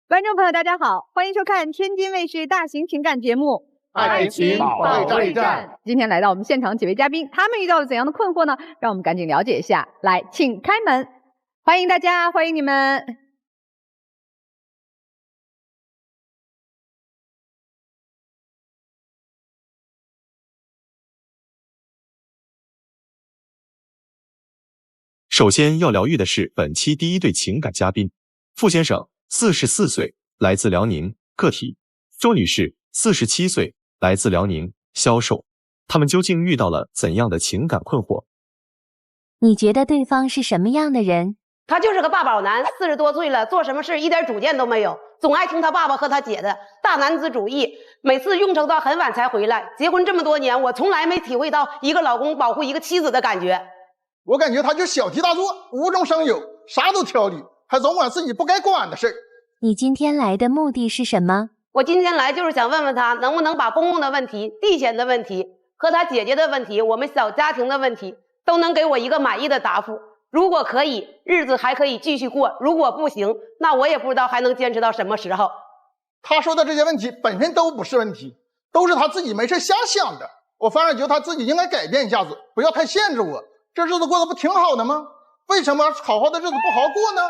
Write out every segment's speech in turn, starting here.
观众朋友，大家好，欢迎收看天津卫视大型情感节目《爱情保卫战》。今天来到我们现场几位嘉宾，他们遇到了怎样的困惑呢？让我们赶紧了解一下。来，请开门，欢迎大家，欢迎你们。首先要疗愈的是本期第一对情感嘉宾，傅先生，44岁，来自辽宁，个体；周女士，47岁，来自辽宁，销售。他们究竟遇到了怎样的情感困惑？你觉得对方是什么样的人？他就是个爸宝男，40多岁了，做什么事一点主见都没有，总爱听他爸爸和他姐的，大男子主义，每次用成到很晚才回来。结婚这么多年，我从来没体会到一个老公保护一个妻子的感觉。我感觉他就小题大做，无中生有，啥都挑理，还总管自己不该管的事儿。你今天来的目的是什么？我今天来就是想问问他，能不能把公公的问题、地钱的问题和他姐姐的问题、我们小家庭的问题都能给我一个满意的答复。如果可以，日子还可以继续过；如果不行，那我也不知道还能坚持到什么时候。他说的这些问题本身都不是问题，都是他自己没事瞎想的。我反而觉得他自己应该改变一下子，不要太限制我。这日子过得不挺好的吗？为什么好好的日子不好好过呢？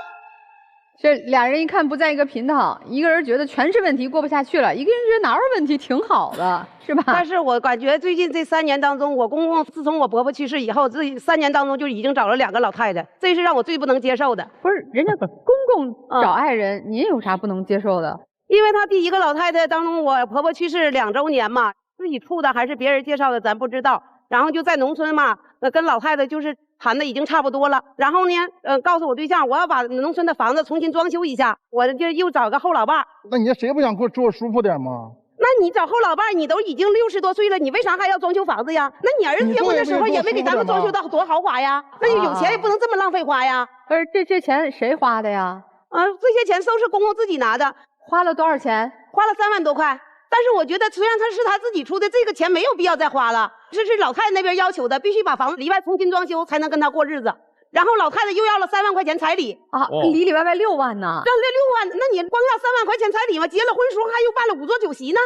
这俩人一看不在一个频道，一个人觉得全是问题过不下去了，一个人觉得哪有问题挺好的，是吧？但是我感觉最近这3年当中，我公公自从我婆婆去世以后，这3年当中就已经找了2个老太太，这是让我最不能接受的。不是人家公公找爱人，您有啥不能接受的？因为他第一个老太太当中，我婆婆去世2周年嘛，自己处的还是别人介绍的，咱不知道。然后就在农村嘛，跟老太太就是谈的已经差不多了。然后呢，告诉我对象，我要把农村的房子重新装修一下，我就又找个后老伴。那你谁不想过住舒服点吗？那你找后老伴，你都已经60多岁了，你为啥还要装修房子呀？那你儿子结婚的时候也没给咱们装修到多豪华呀？那就有钱也不能这么浪费花呀。不是这钱谁花的呀？这些钱都是公公自己拿的。花了多少钱？花了3万多块。但是我觉得，虽然他是他自己出的，这个钱没有必要再花了。这是老太太那边要求的，必须把房子里外重新装修才能跟他过日子。然后老太太又要了3万块钱彩礼啊，里里外外6万呢。这6万，那你光要3万块钱彩礼吗？结了婚时候还又办了5桌酒席呢。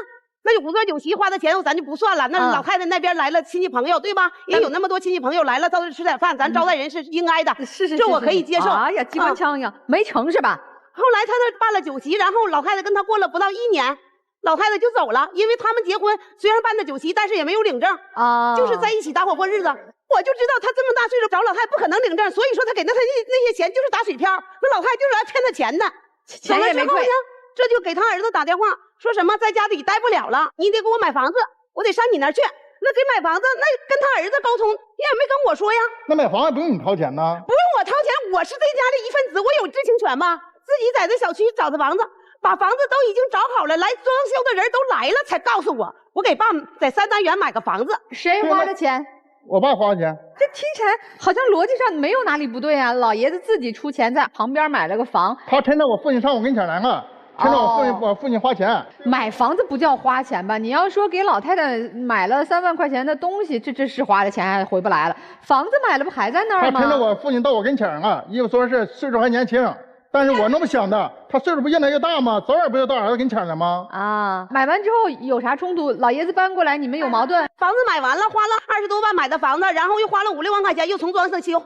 那5桌酒席花的钱咱就不算了。那老太太那边来了亲戚朋友，对吧？也有那么多亲戚朋友来了，到这吃点饭，咱招待人是应该的。是，这我可以接受。哎呀，机关枪呀，没成是吧？后来他那办了酒席，然后老太太跟他过了不到1年。老太太就走了，因为他们结婚虽然办的酒席，但是也没有领证啊，就是在一起搭伙过日子。我就知道他这么大岁数找老太太不可能领证，所以说他给他那些钱就是打水漂，那老太太就是来骗他钱的。钱也没亏。这就给他儿子打电话，说什么在家里待不了了，你得给我买房子，我得上你那儿去。那给买房子，那跟他儿子沟通，你也没跟我说呀。那买房也不用你掏钱呢？不用我掏钱，我是这家的一份子，我有知情权吗？自己在这小区找的房子。把房子都已经找好了，来装修的人都来了，才告诉我给爸在3单元买个房子。谁花的钱？我爸花的钱。这听起来好像逻辑上没有哪里不对啊！老爷子自己出钱在旁边买了个房，他趁着我父亲上我跟前来了，趁着我父亲花钱。买房子不叫花钱吧？你要说给老太太买了3万块钱的东西，这是花的钱还回不来了。房子买了不还在那儿吗？他趁着我父亲到我跟前了，意思说是岁数还年轻。但是我那么想的，他岁数不越来越大吗？早晚不就到儿子跟前了吗？啊，买完之后有啥冲突？老爷子搬过来，你们有矛盾？房子买完了，花了20多万买的房子，然后又花了5、6万块钱，又重装修，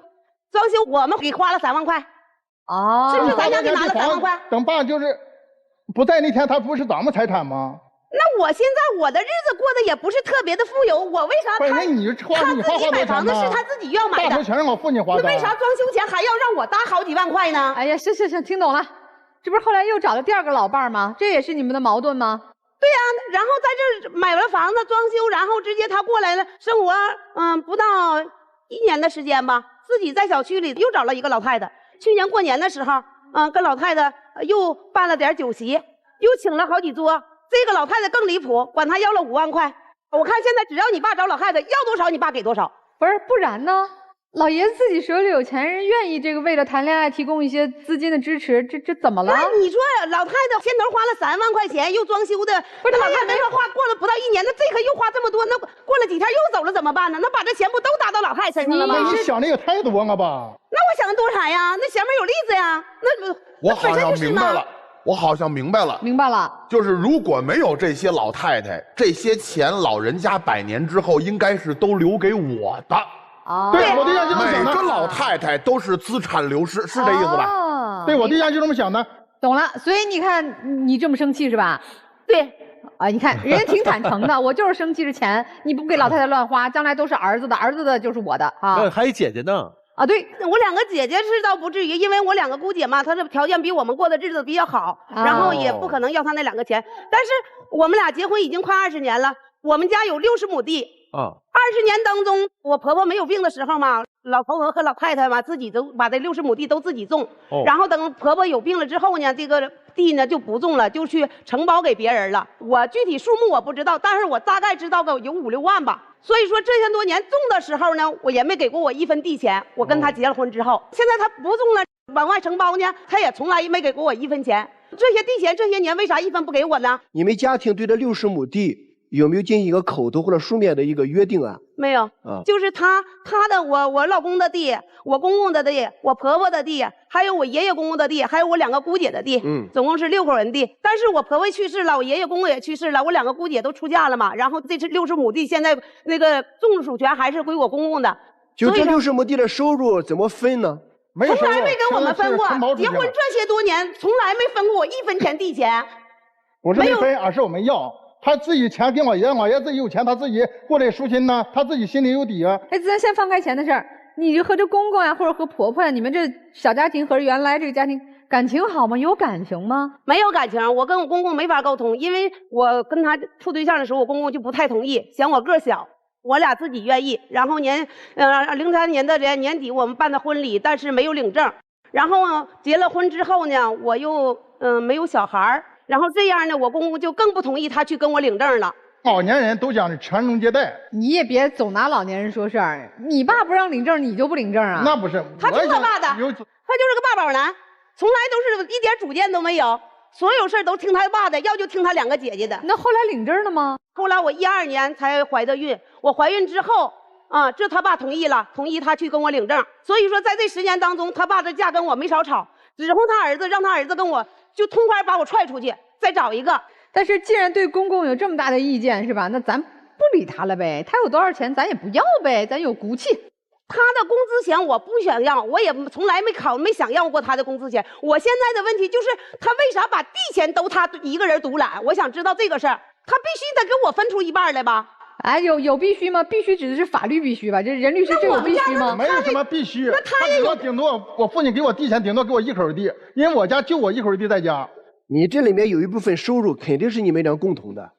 我们给花了3万块。哦，是不是咱家给拿了3万块？等爸就是不在那天，他不是咱们财产吗？那我现在我的日子过得也不是特别的富有，我为啥他自己买房子是他自己要买的，大头全让我父亲花的，那为啥装修钱还要让我搭好几万块呢？哎呀，行，听懂了，这不是后来又找了第2个老伴吗？这也是你们的矛盾吗？对呀，然后在这买了房子装修，然后直接他过来了，生活不到1年的时间吧，自己在小区里又找了一个老太太。去年过年的时候，跟老太太又办了点酒席，又请了好几桌。这个老太太更离谱，管他要了5万块。我看现在只要你爸找老太太要多少，你爸给多少。不是，不然呢？老爷子自己手里有钱，人愿意这个为了谈恋爱提供一些资金的支持，这怎么了？那你说老太太先头花了3万块钱，又装修的，不是老太太花过了不到1年，那这个又花这么多，那过了几天又走了怎么办呢？那把这钱不都打到老太太身上了吗？你想的也太多了吧？那我想的多啥呀？那前面有例子呀，那我好像明白了。我好像明白了，明白了。就是如果没有这些老太太，这些钱老人家100年之后应该是都留给我的。哦，对我对象就这么每想的。个老太太都是资产流失，是这意思吧？哦，对我对象就这么想的。懂了。所以你看，你这么生气是吧？对，啊，你看人家挺坦诚的，我就是生气是钱，你不给老太太乱花，将来都是儿子的，儿子的就是我的啊。还有姐姐呢。啊，对，我2个姐姐是倒不至于，因为我2个姑姐嘛，她的条件比我们过的日子比较好，然后也不可能要她那2个钱。但是我们俩结婚已经快20年了，我们家有60亩地啊。20年当中，我婆婆没有病的时候嘛，老头子和老太太嘛，自己都把这60亩地都自己种。然后等婆婆有病了之后呢，这个地呢就不种了，就去承包给别人了。我具体数目我不知道，但是我大概知道个有5、6万吧。所以说这些多年种的时候呢，我也没给过我1分地钱。我跟他结了婚之后，现在他不种了，往外承包呢，他也从来没给过我1分钱。这些地钱这些年为啥1分不给我呢？你们家庭对这60亩地有没有进行一个口头或者书面的一个约定啊？没有，就是他的我老公的地，我公公的地，我婆婆的地，还有我爷爷公公的地，还有我2个姑姐的地，总共是6口人地。但是我婆婆去世了，我爷爷公公也去世了，我2个姑姐都出嫁了嘛，然后这60亩地现在那个种属权还是归我公公的。就这60亩地的收入怎么分呢？没有从来没跟我们分过，结婚这这些多年从来没分过我1分钱地钱。我是没分，而是我们要。他自己钱给我爷，我爷自己有钱，他自己过来舒心呢，他自己心里有底啊。哎，咱先放开钱的事儿，你和这公公呀，或者和婆婆呀，你们这小家庭和原来这个家庭感情好吗？有感情吗？没有感情，我跟我公公没法沟通，因为我跟他处对象的时候，我公公就不太同意，嫌我个儿小。我俩自己愿意，然后03年的年底我们办的婚礼，但是没有领证。然后结了婚之后呢，我又没有小孩儿。然后这样呢，我公公就更不同意他去跟我领证了。老年人都讲传宗接代，你也别总拿老年人说事儿。你爸不让领证，你就不领证啊？那不是，他听他爸的，他就是个爸宝男，从来都是一点主见都没有，所有事都听他爸的，要就听他2个姐姐的。那后来领证了吗？后来我12年才怀的孕，我怀孕之后这他爸同意了，同意他去跟我领证。所以说在这10年当中，他爸这架跟我没少吵，指挥他儿子，让他儿子跟我就痛快把我踹出去，再找一个。但是既然对公公有这么大的意见是吧？那咱不理他了呗，他有多少钱咱也不要呗，咱有骨气。他的工资钱我不想要，我也从来没想要过他的工资钱。我现在的问题就是他为啥把地钱都他一个人独揽？我想知道这个事儿，他必须得给我分出1半来吧？哎，有必须吗？必须指的是法律必须吧？这人律师这有必须吗？没有什么必须。那他也有，顶多我父亲给我地钱，顶多给我1口地，因为我家就我1口地在家。你这里面有一部分收入肯定是你们俩共同的。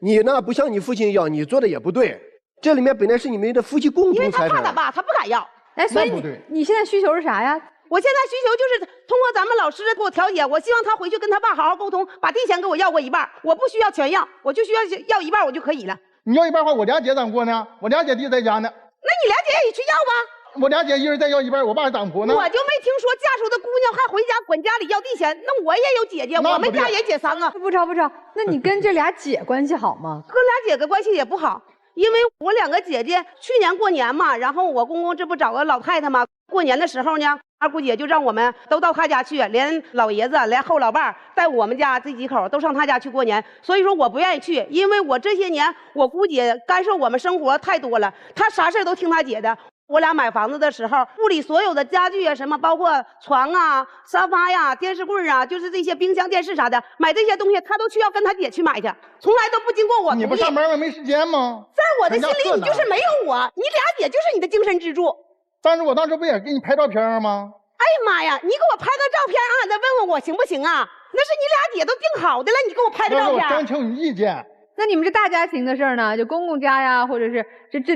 你呢不像你父亲要，你做的也不对。这里面本来是你们的夫妻共同财产。因为他怕他爸，他不敢要。哎，所以你现在需求是啥呀？我现在需求就是通过咱们老师给我调解，我希望他回去跟他爸好好沟通，把地钱给我要过1半，我不需要全要，我就需要1半我就可以了。你要1半的话，我俩姐咋过呢？我俩姐地在家呢。那你俩姐也去要吧。我俩姐一人再要1半，我爸咋过呢？我就没听说嫁出的姑娘还回家管家里要地钱，那我也有姐姐，我们家也姐3个。不吵，那你跟这俩姐关系好吗？跟俩姐的关系也不好，因为我2个姐姐去年过年嘛，然后我公公这不找个老太太嘛，过年的时候呢，二姑姐就让我们都到她家去，连老爷子连后老伴带我们家这几口都上她家去过年。所以说我不愿意去，因为我这些年我姑姐干涉我们生活太多了，她啥事都听她姐的。我俩买房子的时候，屋里所有的家具啊，什么包括床啊、沙发呀、电视柜啊，就是这些冰箱、电视啥的，买这些东西，他都需要跟他姐去买去，从来都不经过我同意。你不上班吗？没时间吗？在我的心里，你就是没有我，你俩姐就是你的精神支柱。但是我当时不也给你拍照片吗？哎呀妈呀，你给我拍个照片啊，再问问我行不行啊？那是你俩姐都定好的了，你给我拍个照片。我征求你意见。那你们这大家庭的事儿呢？就公公家呀，或者是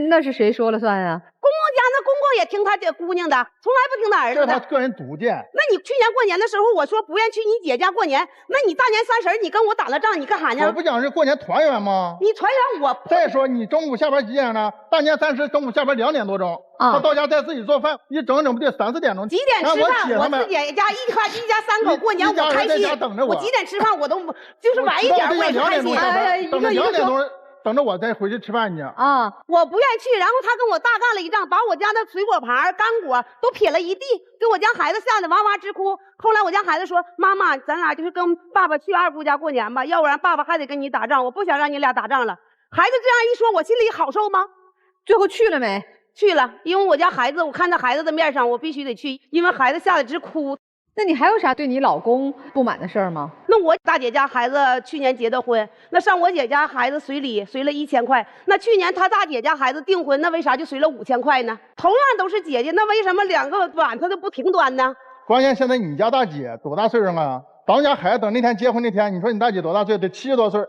那是谁说了算呀？公公家那公公也听他这姑娘的，从来不听他儿子的。这是他个人独见。那你去年过年的时候，我说不愿去你姐家过年，那你大年30你跟我打了仗，你干啥呢？我不讲是过年团圆吗？你团圆我。再说你中午下班几点呢？大年30中午下班2点多钟，他到家再自己做饭，一整不得3、4点钟。几点吃饭？我自己家一家3口过年，我开心。我几点吃饭我都就是晚一点我也开心。等着2点钟。等着我再回去吃饭去。啊，我不愿意去，然后他跟我大干了一仗，把我家的水果盘、干果都撇了一地，给我家孩子吓得哇哇直哭。后来我家孩子说：“妈妈，咱俩就是跟爸爸去二姑家过年吧，要不然爸爸还得跟你打仗，我不想让你俩打仗了。”孩子这样一说，我心里好受吗？最后去了没？去了，因为我家孩子，我看在孩子的面上，我必须得去，因为孩子吓得直哭。那你还有啥对你老公不满的事儿吗？那我大姐家孩子去年结的婚，那上我姐家孩子随礼随了1000块，那去年他大姐家孩子订婚，那为啥就随了5000块呢？同样都是姐姐，那为什么2个碗他都不平端呢？关键现在你家大姐多大岁数啊？咱们家孩子等那天结婚那天，你说你大姐多大岁？得70多岁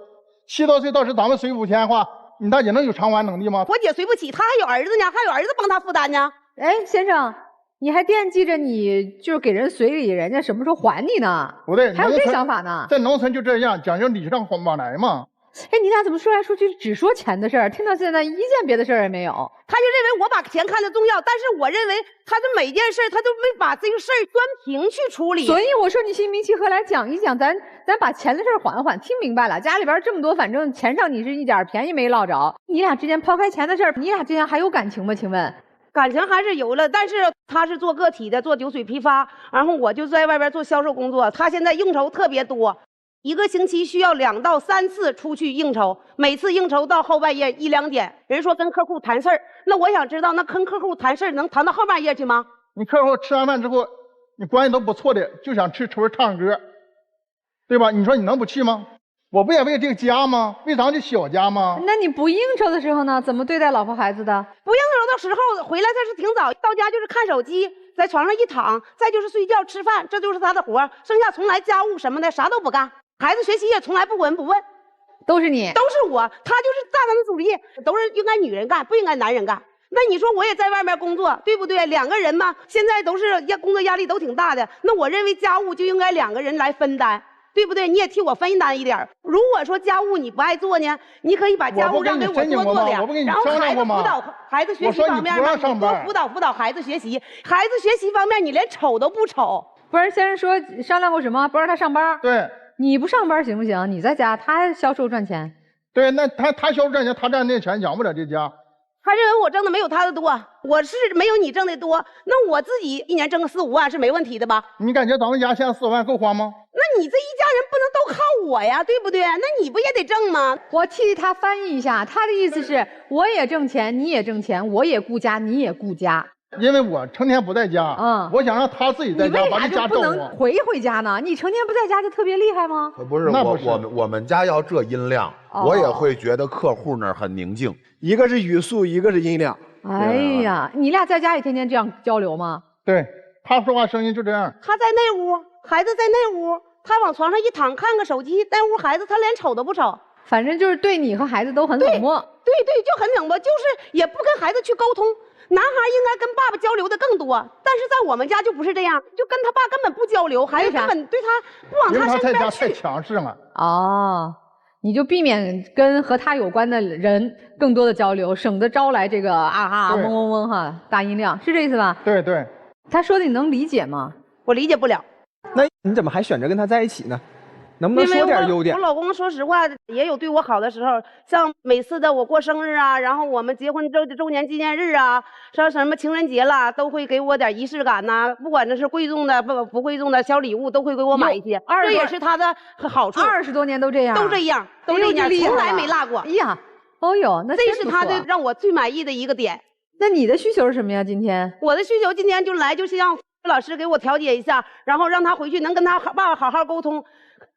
，70多岁到时咱们随5000的话，你大姐能有偿还能力吗？我姐随不起，她还有儿子呢，还有儿子帮她负担呢。哎，先生，你还惦记着你就是给人随礼，人家什么时候还你呢？不对，还有这想法呢？在农村就这样，讲究礼尚往来嘛。哎，你俩怎么说来说去只说钱的事儿？听到现在一件别的事儿也没有。他就认为我把钱看得重要，但是我认为他的每件事他都没把这个事儿端平去处理。所以我说你心平气和来讲一讲，咱把钱的事儿缓缓。听明白了，家里边这么多，反正钱上你是一点便宜没落着。你俩之间抛开钱的事儿，你俩之间还有感情吗？请问？感情还是有了，但是他是做个体的，做酒水批发，然后我就在外边做销售工作。他现在应酬特别多。1个星期需要2到3次出去应酬，每次应酬到后半夜1、2点。人说跟客户谈事儿，那我想知道，那跟客户谈事儿能谈到后半夜去吗？你客户吃完饭之后，你关系都不错的，就想吃纯唱歌，对吧？你说你能不去吗？我不也为这个家吗？为咱这小家吗？那你不应酬的时候呢？怎么对待老婆孩子的？不应酬的时候回来他是挺早，到家就是看手机，在床上一躺，再就是睡觉吃饭，这就是他的活儿，剩下从来家务什么的啥都不干。孩子学习也从来不闻不问，都是你，都是我，他就是大男子主义，都是应该女人干，不应该男人干。那你说我也在外面工作，对不对？2个人嘛，现在都是工作压力都挺大的。那我认为家务就应该2个人来分担，对不对？你也替我分担一点。如果说家务你不爱做呢，你可以把家务让给我多做点，然后孩子辅导孩子学习方面嘛，你多辅导孩子学习。孩子学习方面你连瞅都不瞅。不是先生说商量过什么？不让他上班？对。你不上班行不行？你在家，他销售赚钱。对，那他销售赚钱，他赚那钱养不了这家。他认为我挣的没有他的多，我是没有你挣的多，那我自己1年挣个4、5万是没问题的吧？你感觉咱们家现在4、5万够花吗？那你这一家人不能都靠我呀，对不对？那你不也得挣吗？我替他翻译一下，他的意思是，我也挣钱，你也挣钱，我也顾家，你也顾家。因为我成天不在家，我想让他自己在家把这家照顾。你为啥就不能回家呢？你成天不在家就特别厉害吗？不是，我们家要这音量，我也会觉得客户那儿很宁静。一个是语速，一个是音量。哎呀，你俩在家里天天这样交流吗？对，他说话声音就这样。他在那屋，孩子在那屋，他往床上一躺，看个手机，那屋孩子他连瞅都不瞅。反正就是对你和孩子都很冷漠。对，就很冷漠，就是也不跟孩子去沟通。男孩应该跟爸爸交流的更多，但是在我们家就不是这样，就跟他爸根本不交流，孩子根本对他不往他身边去。因为他在家太强势了。哦，你就避免跟和他有关的人更多的交流，省得招来这个嗡嗡嗡哈大音量，是这意思吧？对对。他说的你能理解吗？我理解不了。那你怎么还选择跟他在一起呢？能不能说点优点？我老公说实话也有对我好的时候，像每次的我过生日啊，然后我们结婚周年纪念日啊，说什么情人节啦，都会给我点仪式感呐、不管这是贵重的不贵重的小礼物，都会给我买一些，这也是他的好处。20多年都这样，都这样，从来没落过。哎呀，哦哟，那这是他的让我最满意的一个点。那你的需求是什么呀？今天我的需求今天就是让老师给我调解一下，然后让他回去能跟他爸爸好好沟通。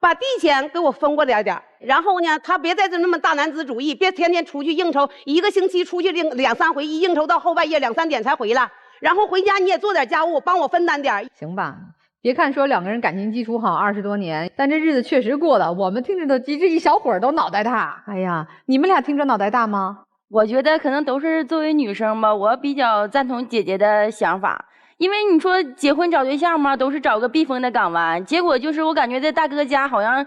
把地钱给我分过点，然后呢，他别再这么大男子主义，别天天出去应酬，1个星期出去2、3回，一应酬到后半夜2、3点才回来，然后回家你也做点家务，帮我分担点，行吧？别看说2个人感情基础好20多年，但这日子确实过的，我们听着都这一小伙儿都脑袋大。哎呀，你们俩听着脑袋大吗？我觉得可能都是作为女生吧，我比较赞同姐姐的想法。因为你说结婚找对象嘛，都是找个避风的港湾，结果就是我感觉在大哥家好像，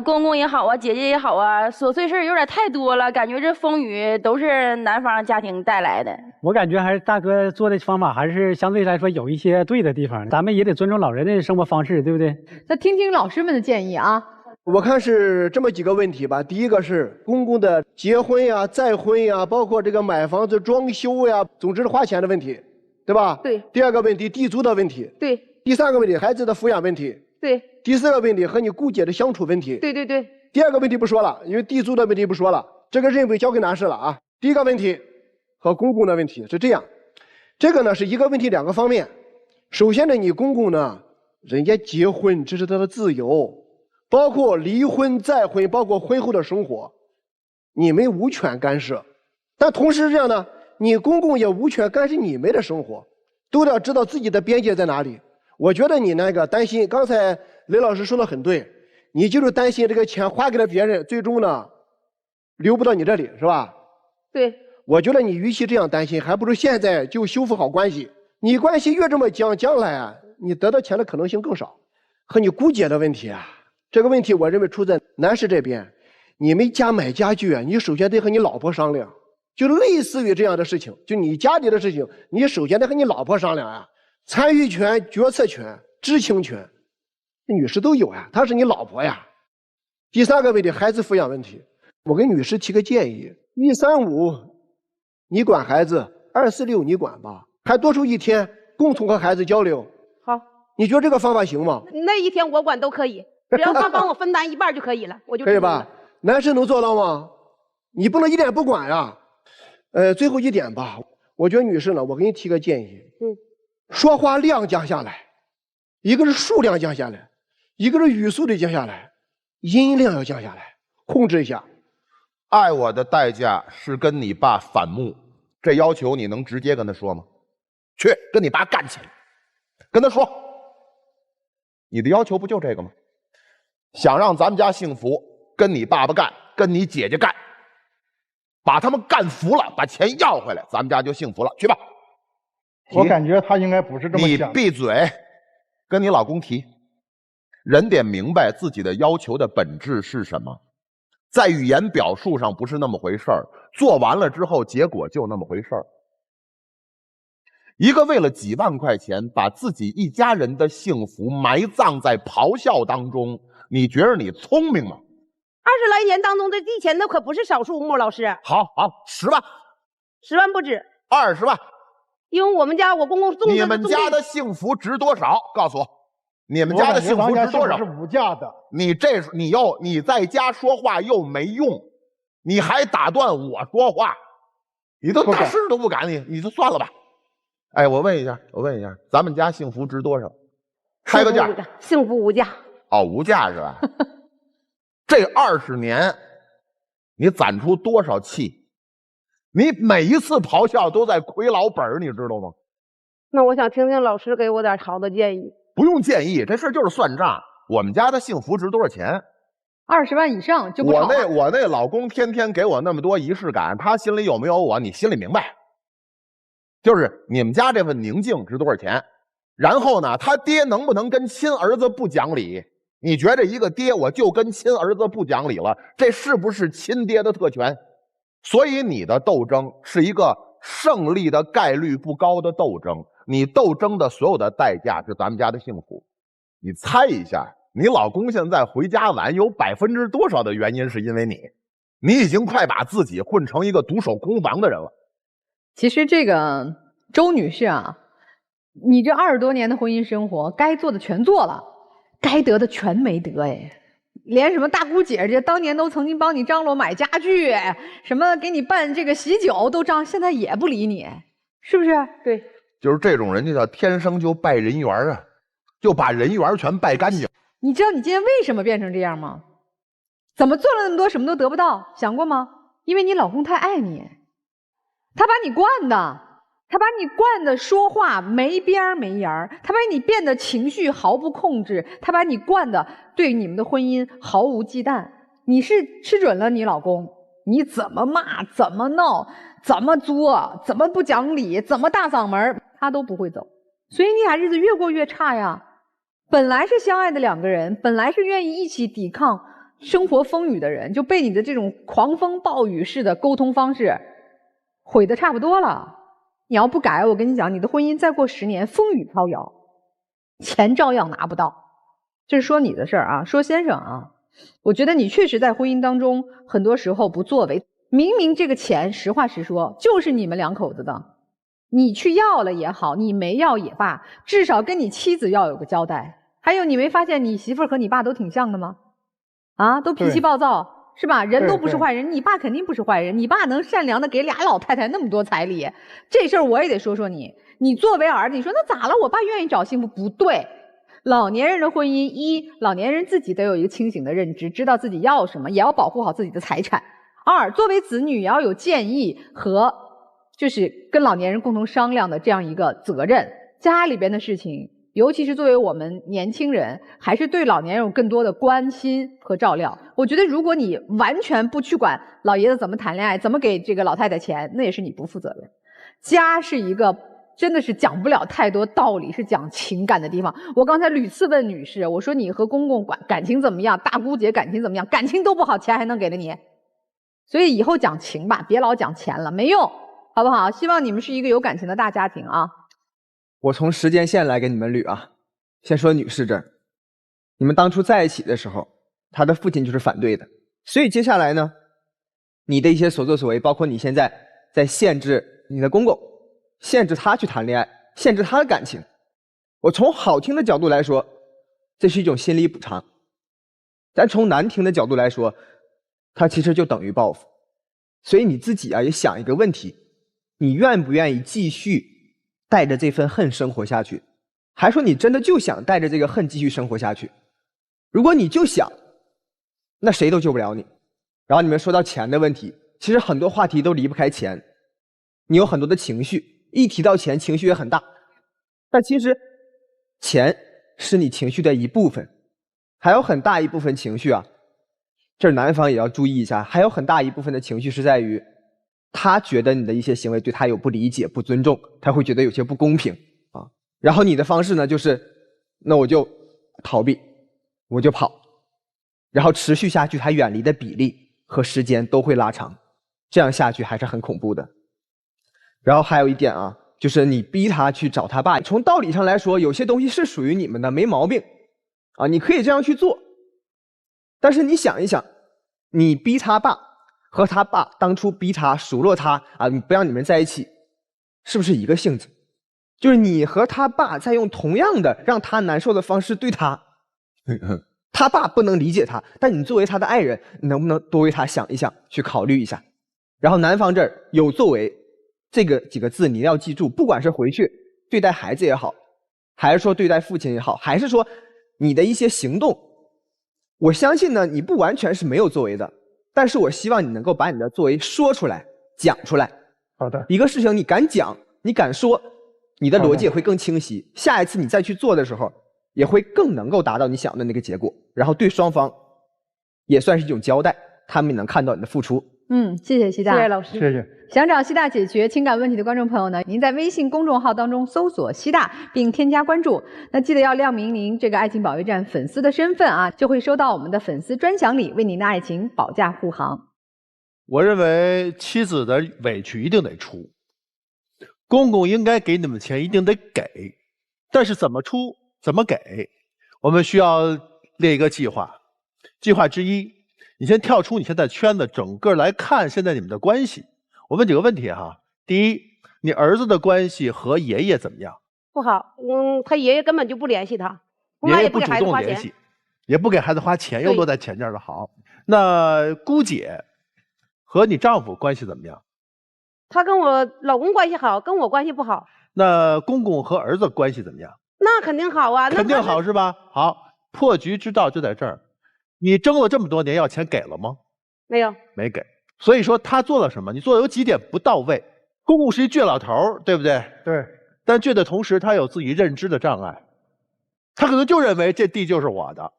公公也好啊，姐姐也好啊，琐碎事有点太多了，感觉这风雨都是男方家庭带来的。我感觉还是大哥做的方法还是相对来说有一些对的地方，咱们也得尊重老人的生活方式，对不对？那听听老师们的建议啊。我看是这么几个问题吧。第一个是公公的结婚呀、再婚呀，包括这个买房子、装修呀，总之是花钱的问题，对吧？对。第二个问题，地租的问题。对。第三个问题，孩子的抚养问题。对。第四个问题，和你姑姐的相处问题。对对对。第二个问题不说了，因为地租的问题不说了，这个任务交给男士了啊。第一个问题和公公的问题是这样，这个呢是一个问题两个方面。首先呢，你公公呢，人家结婚这是他的自由。包括离婚、再婚，包括婚后的生活，你们无权干涉。但同时这样呢，你公公也无权干涉你们的生活，都要知道自己的边界在哪里。我觉得你那个担心，刚才雷老师说的很对，你就是担心这个钱花给了别人，最终呢，留不到你这里，是吧？对。我觉得你与其这样担心，还不如现在就修复好关系。你关系越这么僵，将来啊，你得到钱的可能性更少。和你姑姐的问题啊。这个问题我认为出在男士这边，你们家买家具啊，你首先得和你老婆商量，就类似于这样的事情，就你家里的事情，你首先得和你老婆商量啊，参与权、决策权、知情权，女士都有呀，她是你老婆呀。第三个问题，孩子抚养问题，我给女士提个建议：135你管孩子，246你管吧，还多出一天共同和孩子交流。好，你觉得这个方法行吗？那一天我管都可以。只要他帮我分担一半就可以了，我就可以吧？男士能做到吗？你不能一点不管呀。最后一点吧，我觉得女士呢，我给你提个建议，说话量降下来，一个是数量降下来，一个是语速得降下来，音量要降下来，控制一下。爱我的代价是跟你爸反目，这要求你能直接跟他说吗？去跟你爸干起来，跟他说，你的要求不就这个吗？想让咱们家幸福，跟你爸爸干，跟你姐姐干，把他们干服了，把钱要回来，咱们家就幸福了。去吧。我感觉他应该不是这么想。你闭嘴，跟你老公提。人得明白自己的要求的本质是什么，在语言表述上不是那么回事儿，做完了之后结果就那么回事儿。一个为了几万块钱把自己一家人的幸福埋葬在咆哮当中，你觉得你聪明吗？20来年当中，这地钱那可不是少数目，老师。好，10万，10万不止，20万。因为我们家我公公种的。你们家的幸福值多少？告诉我，你们家的幸福值多少？是无价的。你在家说话又没用，你还打断我说话，你都大事都不敢，你就算了吧。哎，我问一下，咱们家幸福值多少？开个价。幸福无价。哦，无价是吧？这20年，你攒出多少气？你每一次咆哮都在亏老本，你知道吗？那我想听听老师给我点好的建议。不用建议，这事就是算账。我们家的幸福值多少钱？20万以上就不少了。我那老公天天给我那么多仪式感，他心里有没有我？你心里明白。就是你们家这份宁静值多少钱？然后呢，他爹能不能跟亲儿子不讲理？你觉得一个爹我就跟亲儿子不讲理了，这是不是亲爹的特权？所以你的斗争是一个胜利的概率不高的斗争，你斗争的所有的代价是咱们家的幸福。你猜一下，你老公现在回家晚有多少的原因是因为你？你已经快把自己混成一个独守空房的人了。其实这个周女士啊，你这20多年的婚姻生活，该做的全做了，该得的全没得哎，连什么大姑姐姐当年都曾经帮你张罗买家具，什么给你办这个喜酒都现在也不理你，是不是？对，就是这种人就叫天生就败人缘啊，就把人缘全败干净。你知道你今天为什么变成这样吗？怎么做了那么多什么都得不到，想过吗？因为你老公太爱你。他把你惯的说话没边没沿儿，他把你变得情绪毫不控制，他把你惯的对你们的婚姻毫无忌惮。你是吃准了你老公，你怎么骂，怎么闹，怎么作，怎么不讲理，怎么大嗓门，他都不会走。所以你俩日子越过越差呀。本来是相爱的两个人，本来是愿意一起抵抗生活风雨的人，就被你的这种狂风暴雨式的沟通方式毁得差不多了。你要不改，我跟你讲，你的婚姻再过10年风雨飘摇，钱照样拿不到。这是说你的事儿啊，说先生啊，我觉得你确实在婚姻当中很多时候不作为，明明这个钱实话实说就是你们两口子的，你去要了也好，你没要也罢，至少跟你妻子要有个交代。还有你没发现你媳妇儿和你爸都挺像的吗？啊，都脾气暴躁是吧？人都不是坏人，你爸肯定不是坏人，你爸能善良的给俩老太太那么多彩礼，这事儿我也得说说你。你作为儿子，你说那咋了？我爸愿意找幸福，不对。老年人的婚姻，一，老年人自己得有一个清醒的认知，知道自己要什么，也要保护好自己的财产。二，作为子女也要有建议和就是跟老年人共同商量的这样一个责任。家里边的事情，尤其是作为我们年轻人，还是对老年人有更多的关心和照料。我觉得如果你完全不去管老爷子怎么谈恋爱，怎么给这个老太太钱，那也是你不负责任。家是一个真的是讲不了太多道理，是讲情感的地方。我刚才屡次问女士，我说你和公公感情怎么样，大姑姐感情怎么样，感情都不好，钱还能给了你？所以以后讲情吧，别老讲钱了，没用，好不好？希望你们是一个有感情的大家庭啊。我从时间线来给你们捋啊。先说女士这儿，你们当初在一起的时候，她的父亲就是反对的，所以接下来呢，你的一些所作所为，包括你现在在限制你的公公，限制他去谈恋爱，限制他的感情。我从好听的角度来说，这是一种心理补偿；但从难听的角度来说，它其实就等于报复。所以你自己啊，也想一个问题：你愿不愿意继续带着这份恨生活下去？还说你真的就想带着这个恨继续生活下去？如果你就想，那谁都救不了你。然后你们说到钱的问题，其实很多话题都离不开钱。你有很多的情绪，一提到钱，情绪也很大。但其实钱是你情绪的一部分，还有很大一部分情绪啊，这儿男方也要注意一下，还有很大一部分的情绪是在于他觉得你的一些行为对他有不理解、不尊重，他会觉得有些不公平啊。然后你的方式呢，就是那我就逃避，我就跑，然后持续下去，他远离的比例和时间都会拉长，这样下去还是很恐怖的。然后还有一点啊，就是你逼他去找他爸，从道理上来说，有些东西是属于你们的，没毛病啊，你可以这样去做。但是你想一想，你逼他爸和他爸当初逼他数落他啊，你不让你们在一起，是不是一个性质？就是你和他爸在用同样的让他难受的方式对他，他爸不能理解他，但你作为他的爱人，你能不能多为他想一想，去考虑一下？然后男方这儿有作为这个几个字你要记住，不管是回去对待孩子也好，还是说对待父亲也好，还是说你的一些行动，我相信呢，你不完全是没有作为的，但是我希望你能够把你的作为说出来，讲出来。好的，一个事情你敢讲，你敢说，你的逻辑也会更清晰，下一次你再去做的时候，也会更能够达到你想的那个结果，然后对双方也算是一种交代，他们也能看到你的付出。谢谢西大，谢谢老师，谢谢。想找西大解决情感问题的观众朋友呢，您在微信公众号当中搜索西大并添加关注，那记得要亮明您这个爱情保卫战粉丝的身份啊，就会收到我们的粉丝专享礼，为您的爱情保驾护航。我认为妻子的委屈一定得出，公公应该给你们钱一定得给，但是怎么出怎么给，我们需要列一个计划。计划之一，你先跳出你现在圈子，整个来看现在你们的关系。我问几个问题哈。第一，你儿子的关系和爷爷怎么样？不好，他爷爷根本就不联系他，从来爷爷不主也不给孩子花钱。动联系，也不给孩子花钱，又落在钱这儿了。好，那姑姐和你丈夫关系怎么样？他跟我老公关系好，跟我关系不好。那公公和儿子关系怎么样？那肯定好啊，肯定好是吧？好，破局之道就在这儿。你争了这么多年，要钱给了吗？没有，没给。所以说他做了什么？你做的有几点不到位。公公是一倔老头，对不对？对。但倔的同时，他有自己认知的障碍，他可能就认为这地就是我的，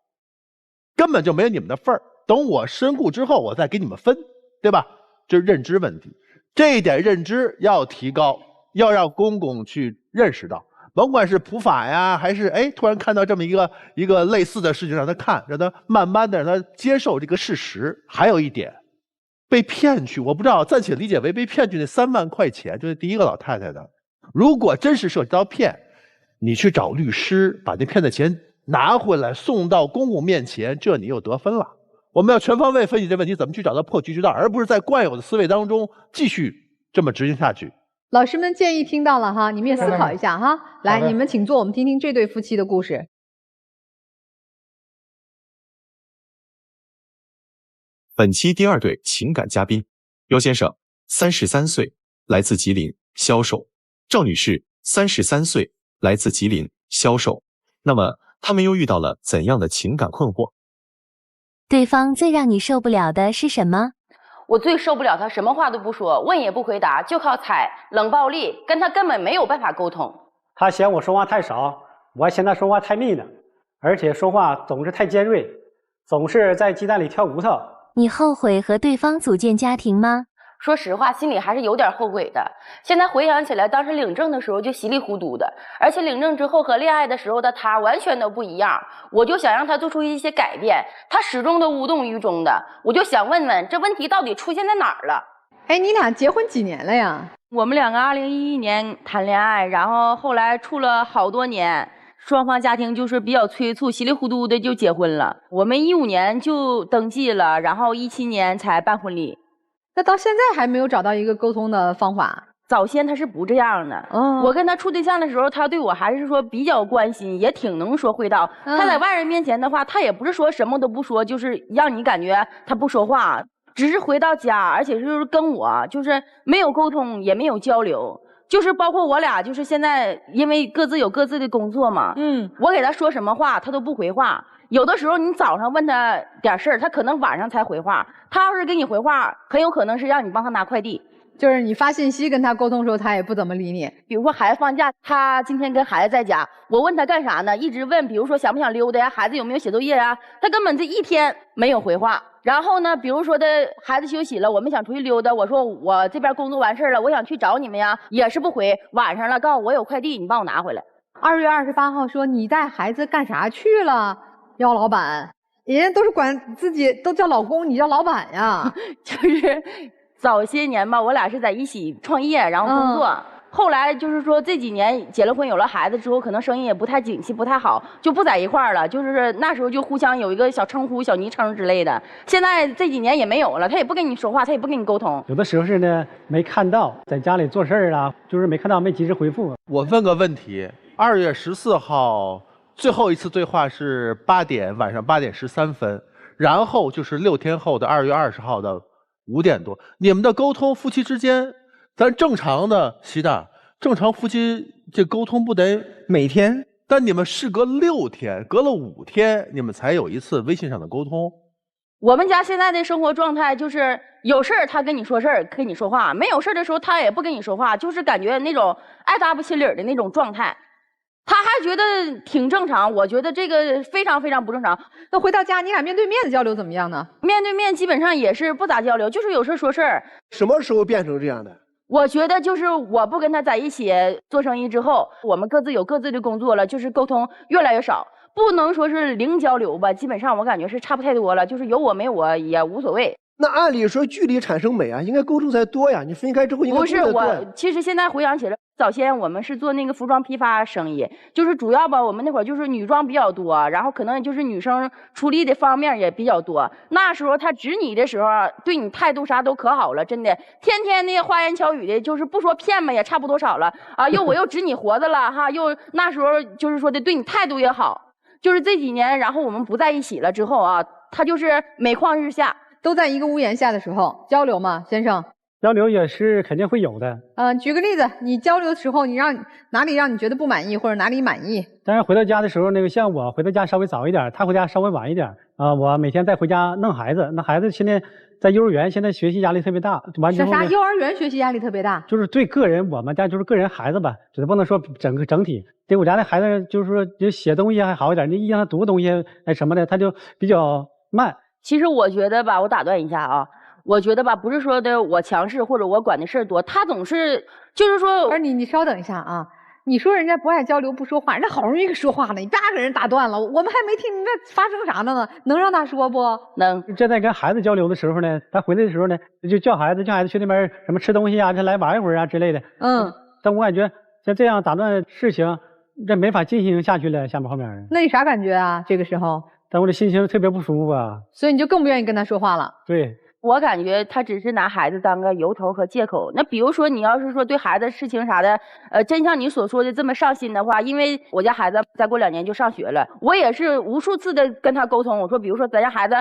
根本就没有你们的份儿。等我身故之后，我再给你们分，对吧？这是认知问题。这一点认知要提高，要让公公去认识到，甭管是普法呀，还是突然看到这么一个类似的事情，让他看，让他慢慢的让他接受这个事实。还有一点，被骗去，我不知道，暂且理解为被骗去那3万块钱，就是第一个老太太的。如果真是涉及到骗，你去找律师把那骗的钱拿回来送到公公面前，这你又得分了。我们要全方位分析这问题，怎么去找到破局之道，而不是在惯有的思维当中继续这么执行下去。老师们建议听到了哈，你们也思考一下哈。来，你们请坐，我们听听这对夫妻的故事。本期第2对情感嘉宾，尤先生，33岁，来自吉林，销售；赵女士，33岁，来自吉林，销售。那么，他们又遇到了怎样的情感困惑？对方最让你受不了的是什么？我最受不了他什么话都不说，问也不回答，就靠猜，冷暴力，跟他根本没有办法沟通。他嫌我说话太少，我嫌他说话太密了，而且说话总是太尖锐，总是在鸡蛋里挑骨头。你后悔和对方组建家庭吗？说实话，心里还是有点后悔的。现在回想起来，当时领证的时候就稀里糊涂的，而且领证之后和恋爱的时候的他完全都不一样。我就想让他做出一些改变，他始终都无动于衷的。我就想问问，这问题到底出现在哪儿了？哎，你俩结婚几年了呀？我们两个2011年谈恋爱，然后后来处了好多年。双方家庭就是比较催促，稀里糊涂的就结婚了。我们15年就登记了，然后17年才办婚礼。那到现在还没有找到一个沟通的方法？早先他是不这样的。我跟他处对象的时候，他对我还是说比较关心，也挺能说会道。他在外人面前的话，他也不是说什么都不说，就是让你感觉他不说话，只是回到家，而且就是跟我就是没有沟通，也没有交流。就是包括我俩，就是现在因为各自有各自的工作嘛，我给他说什么话，他都不回话。有的时候你早上问他点事儿，他可能晚上才回话。他要是给你回话，很有可能是让你帮他拿快递。就是你发信息跟他沟通的时候，他也不怎么理你。比如说孩子放假，他今天跟孩子在家，我问他干啥呢？一直问，比如说想不想溜达呀，孩子有没有写作业呀，他根本这一天没有回话。然后呢，比如说的孩子休息了，我们想出去溜达，我说我这边工作完事了，我想去找你们呀，也是不回。晚上了，告诉我有快递，你帮我拿回来。2月28号说你带孩子干啥去了？姚老板，人家都是管自己都叫老公，你叫老板呀？就是早些年吧，我俩是在一起创业，然后工作。后来就是说这几年结了婚有了孩子之后，可能生意也不太景气，不太好，就不在一块儿了。就是那时候就互相有一个小称呼、小昵称之类的。现在这几年也没有了，他也不跟你说话，他也不跟你沟通。有的时候是呢没看到，在家里做事儿啊，就是没看到，没及时回复。我问个问题：2月14号最后一次对话是晚上8点13分，然后就是6天后的2月20号的5点多，你们的沟通夫妻之间。咱正常的习大，正常夫妻这沟通不得每天？但你们事隔6天，隔了5天，你们才有一次微信上的沟通。我们家现在的生活状态就是有事儿他跟你说事儿，跟你说话；没有事儿的时候他也不跟你说话，就是感觉那种爱搭不起理儿的那种状态。他还觉得挺正常，我觉得这个非常非常不正常。那回到家，你俩面对面的交流怎么样呢？面对面基本上也是不咋交流，就是有事说事儿。什么时候变成这样的？我觉得就是我不跟他在一起做生意之后，我们各自有各自的工作了，就是沟通越来越少，不能说是零交流吧，基本上我感觉是差不太多了，就是有我没我也无所谓。那按理说距离产生美啊，应该沟通才多呀，你分开之后应该不是我，其实现在回想起来，早先我们是做那个服装批发生意，就是主要吧，我们那会儿就是女装比较多，然后可能就是女生出力的方面也比较多。那时候他指你的时候，对你态度啥都可好了，真的，天天那花言巧语的，就是不说骗吧，也差不多少了啊。我又指你活的了哈，又那时候就是说的对你态度也好，就是这几年，然后我们不在一起了之后啊，他就是每况日下。都在一个屋檐下的时候交流吗，先生？交流也是肯定会有的。举个例子，你交流的时候，你哪里让你觉得不满意，或者哪里满意？当然回到家的时候，像我回到家稍微早一点，他回家稍微晚一点我每天再回家弄孩子，那孩子现在在幼儿园，现在学习压力特别大。完之后啥？幼儿园学习压力特别大？就是对个人，我们家就是个人孩子吧，只不能说整体。对我家的孩子，就是说就写东西还好一点，你让他读东西什么的，他就比较慢。其实我觉得吧，我打断一下啊，我觉得吧，不是说的我强势或者我管的事儿多，他总是就是说，而你稍等一下啊，你说人家不爱交流不说话，人家好容易说话了，你别给人打断了，我们还没听明白发生啥呢，能让他说不？能。这在跟孩子交流的时候呢，他回来的时候呢，就叫孩子去那边什么吃东西啊，这来玩一会儿啊之类的。但我感觉像这样打断事情，这没法进行下去了，下面后面。那你啥感觉啊？这个时候？但我的心情特别不舒服啊。所以你就更不愿意跟他说话了。对，我感觉他只是拿孩子当个由头和借口。那比如说你要是说对孩子事情啥的，真像你所说的这么上心的话，因为我家孩子再过2年就上学了，我也是无数次的跟他沟通，我说比如说咱家孩子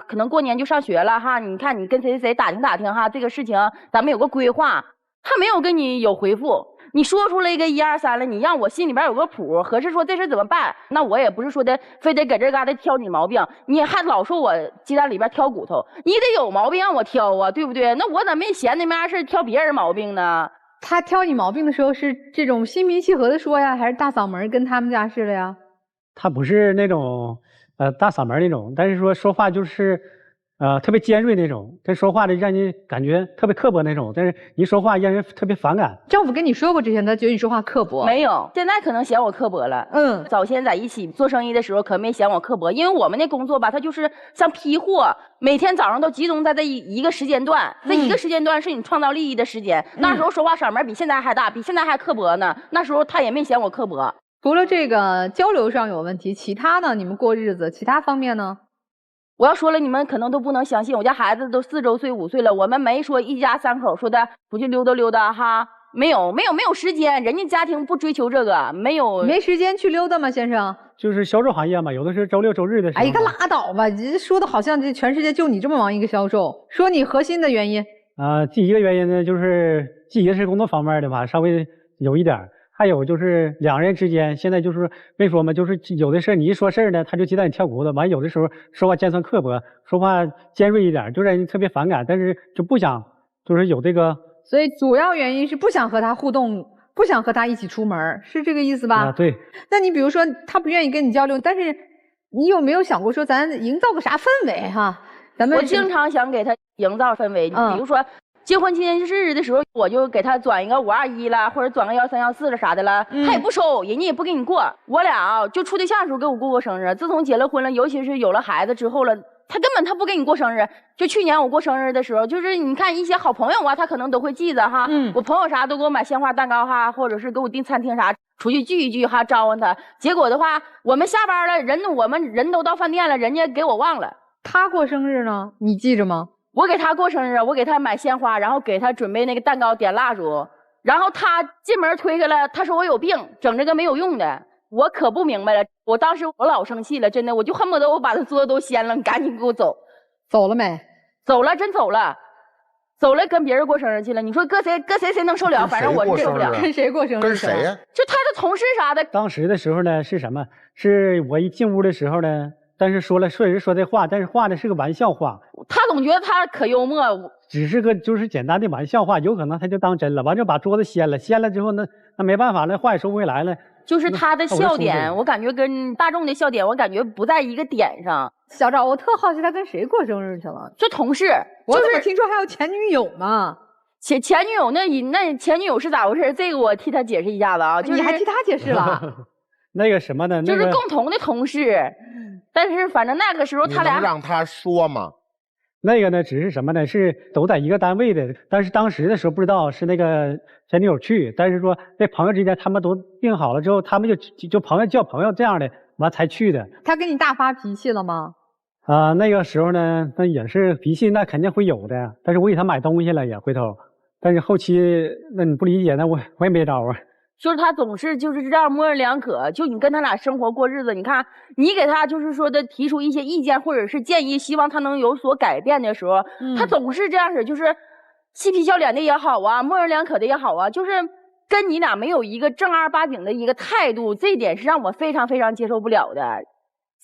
可能过年就上学了哈，你看你跟谁谁打听打听哈，这个事情咱们有个规划。他没有跟你有回复，你说出来一个1、2、3了，你让我心里边有个谱，合适说这事怎么办？那我也不是说的非得搁这嘎达挑你毛病，你还老说我鸡蛋里边挑骨头，你得有毛病让我挑啊，对不对？那我咋没闲的没啥事挑别人毛病呢？他挑你毛病的时候是这种心平气和的说呀，还是大嗓门跟他们家似的呀？他不是那种大嗓门那种，但是说话就是特别尖锐那种，他说话的让人感觉特别刻薄那种，但是一说话让人特别反感。丈夫跟你说过之前，他觉得你说话刻薄？没有，现在可能嫌我刻薄了。早先在一起做生意的时候可没嫌我刻薄，因为我们那工作吧，它就是像批货，每天早上都集中在这一个时间段，这一个时间段是你创造利益的时间。那时候说话嗓门比现在还大，比现在还刻薄呢。那时候他也没嫌我刻薄。除了这个交流上有问题，其他呢？你们过日子其他方面呢？我要说了，你们可能都不能相信，我家孩子都4周岁、5岁了，我们没说一家3口说的出去溜达溜达哈，没有时间，人家家庭不追求这个，没时间去溜达吗，先生？就是销售行业嘛，有的是周6、周日的时候。哎，拉倒吧，你说的好像这全世界就你这么忙一个销售。说你核心的原因。第一个原因呢，就是第一个是工作方面的吧，稍微有一点。还有就是两人之间，现在就是没说嘛，就是有的事你一说事儿呢，他就鸡蛋里挑骨头，完有的时候说话尖酸刻薄，说话尖锐一点，就让人特别反感，但是就不想，就是有这个。所以主要原因是不想和他互动，不想和他一起出门，是这个意思吧？对。那你比如说他不愿意跟你交流，但是你有没有想过说咱营造个啥氛围哈？咱们我经常想给他营造氛围，比如说。结婚纪念日的时候，我就给他转一个521了，或者转个1314了啥的了，他也不收，人家也不给你过。我俩就处对象的时候给我过生日，自从结了婚了，尤其是有了孩子之后了，他根本不给你过生日。就去年我过生日的时候，就是你看一些好朋友啊，他可能都会记着哈，我朋友啥都给我买鲜花蛋糕哈，或者是给我订餐厅啥，出去聚一聚哈，招呼他。结果的话，我们下班了，我们人都到饭店了，人家给我忘了。他过生日呢，你记着吗？我给他过生日，我给他买鲜花，然后给他准备那个蛋糕、点蜡烛，然后他进门推开了，他说我有病，整这个没有用的，我可不明白了。我当时我老生气了，真的，我就恨不得我把他桌子都掀了，你赶紧给我走。走了没？走了，真走了，走了跟别人过生日去了。你说搁谁能受了？反正我是受不了。跟谁过生日？跟谁呀？就他的同事啥的。当时的时候呢是什么？是我一进屋的时候呢。但是确实说这话，但是话呢是个玩笑话。他总觉得他可幽默，只是个就是简单的玩笑话，有可能他就当真了，完就把桌子掀了，掀了之后那没办法，那话也收不回来了。就是他的笑点，我感觉跟大众的笑点，我感觉不在一个点上。小赵，我特好奇他跟谁过生日去了？就同事，我怎么听说还有前女友呢？前女友那前女友是咋回事？这个我替他解释一下子啊。就是、你还替他解释了？那个什么的，就是共同的同事。但是反正那个时候他俩，你能让他说吗？那个呢，只是什么呢？是都在一个单位的，但是当时的时候不知道是那个前女友去，但是说在朋友之间他们都定好了之后，他们就朋友叫朋友这样的，完才去的。他跟你大发脾气了吗？那个时候呢，那也是脾气，那肯定会有的。但是我给他买东西了也回头，但是后期那你不理解，那我也没招啊。就是他总是就是这样模棱两可，就你跟他俩生活过日子，你看你给他就是说的提出一些意见或者是建议，希望他能有所改变的时候，他总是这样式，就是嬉皮笑脸的也好啊，模棱两可的也好啊，就是跟你俩没有一个正儿八经的一个态度，这一点是让我非常非常接受不了的。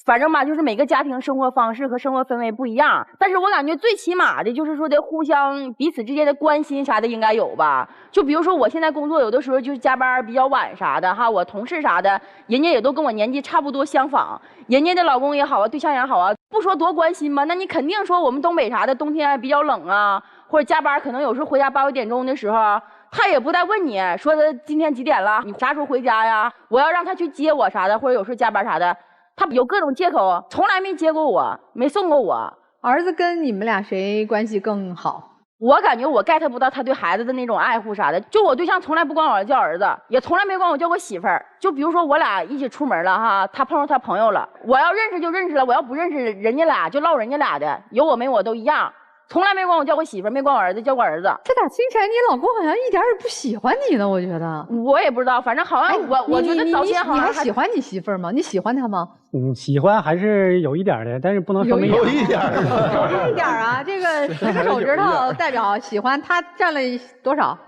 反正吧，就是每个家庭生活方式和生活氛围不一样，但是我感觉最起码的就是说的互相彼此之间的关心啥的应该有吧。就比如说我现在工作有的时候就是加班比较晚啥的哈，我同事啥的，人家也都跟我年纪差不多相仿，人家的老公也好啊，对象也好啊，不说多关心吧，那你肯定说我们东北啥的冬天比较冷啊，或者加班可能有时候回家8、9点钟的时候，他也不带问你说的今天几点了，你啥时候回家呀？我要让他去接我啥的，或者有时候加班啥的。他有各种借口，从来没接过我，没送过我。儿子跟你们俩谁关系更好？我感觉我 get 不到他对孩子的那种爱护啥的。就我对象从来不管我叫儿子，也从来没管我叫过媳妇儿。就比如说我俩一起出门了哈，他碰上他朋友了，我要认识就认识了，我要不认识人家俩就唠人家俩的，有我没我都一样。从来没管我叫过媳妇儿，没管我儿子叫过儿子。这咋听起来你老公好像一点也不喜欢你呢？我觉得我也不知道，反正好像我觉得早先好像你还喜欢你媳妇儿吗？你喜欢她吗？喜欢还是有一点的，但是不能说没有一点有一点啊，这个10个手指头代表喜欢，他占了多少？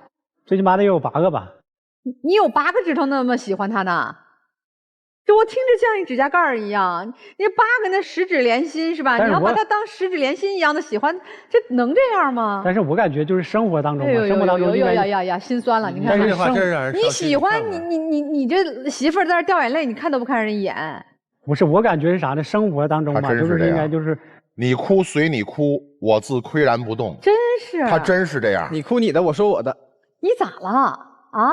最起码得有8个吧。你有8个指头那么喜欢他呢？这我听着像一指甲盖儿一样，你8个那10指连心是吧？你要把它当10指连心一样的喜欢，这能这样吗？但是我感觉就是生活当中嘛，生活当中呀，心酸了。你看，你喜欢你这媳妇儿在这掉眼泪，你看都不看人一眼。不是，我感觉是啥呢？生活当中嘛，就是应该就是你哭随你哭，我自岿然不动。真是，他真是这样。你哭你的，我说我的。你咋了啊？